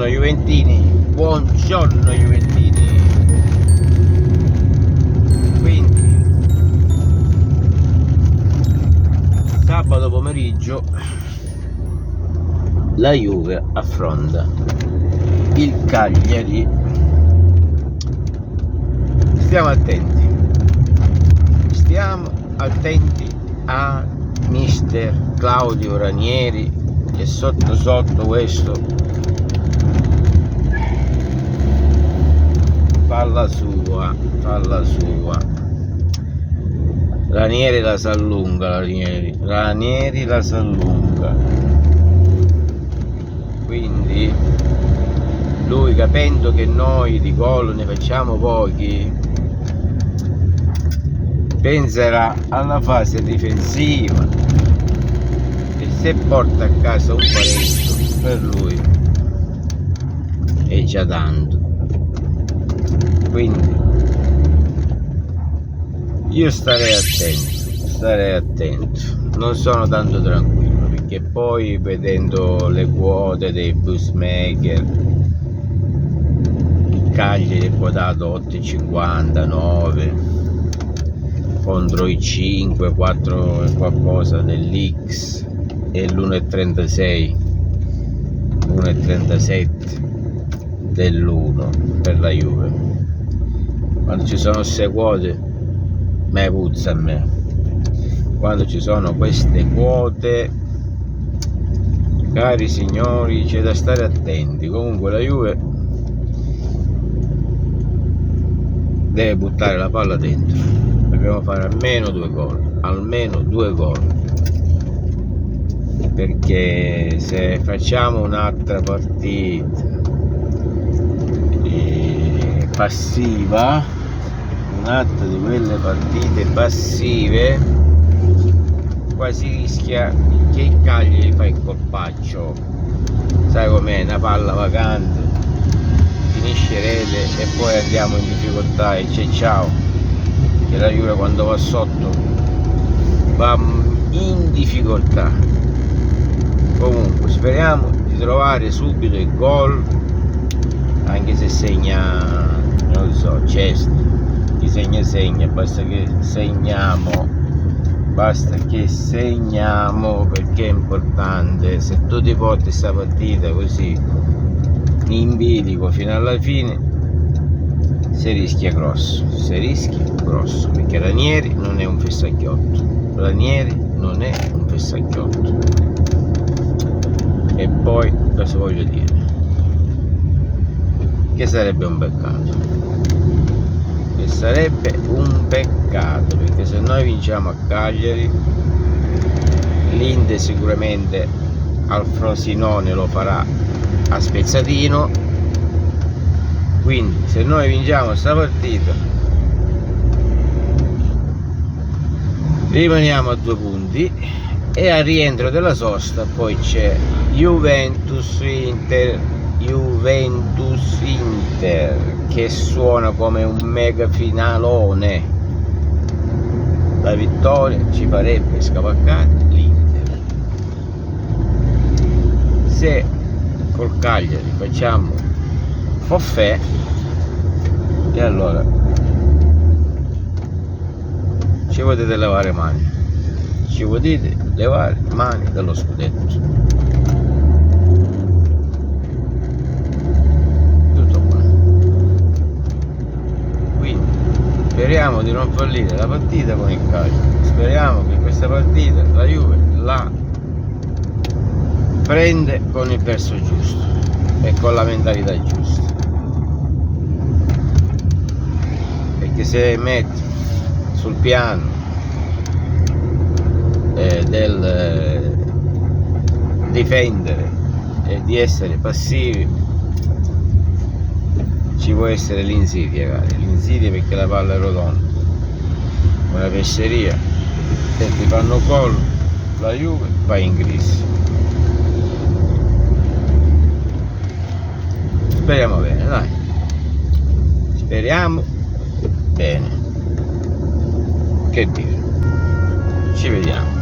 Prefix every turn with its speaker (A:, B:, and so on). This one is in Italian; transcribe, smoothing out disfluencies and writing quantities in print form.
A: Juventini, buongiorno Juventini. Quindi sabato pomeriggio la Juve affronta il Cagliari. Stiamo attenti a mister Claudio Ranieri, che sotto questo fa la sua. Ranieri la s'allunga, Ranieri la s'allunga. Quindi lui, capendo che noi di gol ne facciamo pochi, penserà alla fase difensiva e se porta a casa un pareggio per lui è già tanto. Quindi io starei attento, non sono tanto tranquillo, perché poi vedendo le quote dei bookmaker il Cagliari è quotato 8,50, 9 contro i 5, 4 e qualcosa dell'X e l'1,36, 1,37 dell'1 per la Juve. Quando ci sono queste quote me puzza a me. Quando ci sono queste quote, cari signori, c'è da stare attenti. Comunque la Juve deve buttare la palla dentro, dobbiamo fare almeno due gol, perché se facciamo un'altra partita passiva, un'altra di quelle partite passive, qua si rischia che il Cagliari fa il colpaccio, sai com'è, una palla vacante, finisce rete e poi andiamo in difficoltà e c'è ciao, che la Juve quando va sotto va in difficoltà. Comunque speriamo di trovare subito il gol, anche se segna, non lo so, Cesti, chi segna, basta che segniamo, perché è importante. Se tu ti porti questa partita così in bilico fino alla fine, si rischia grosso, perché Ranieri non è un fessacchiotto, e poi cosa voglio dire? Che sarebbe un peccato, perché se noi vinciamo a Cagliari, l'Inter sicuramente al Frosinone lo farà a spezzatino. Quindi se noi vinciamo questa partita rimaniamo a 2 punti e al rientro della sosta poi c'è Juventus Inter, che suona come un mega finalone. La vittoria ci farebbe scavalcare l'Inter. Se col Cagliari facciamo forfè, e allora ci potete levare mani dallo scudetto. Speriamo di non fallire la partita con il Cagliari, speriamo che questa partita la Juve la prende con il verso giusto e con la mentalità giusta, perché se metti sul piano del difendere e di essere passivi, ci può essere l'insidia, perché la palla è rotonda, una pesceria, se ti fanno gol la Juve va in crisi. Speriamo bene, dai, speriamo bene, che dire, ci vediamo.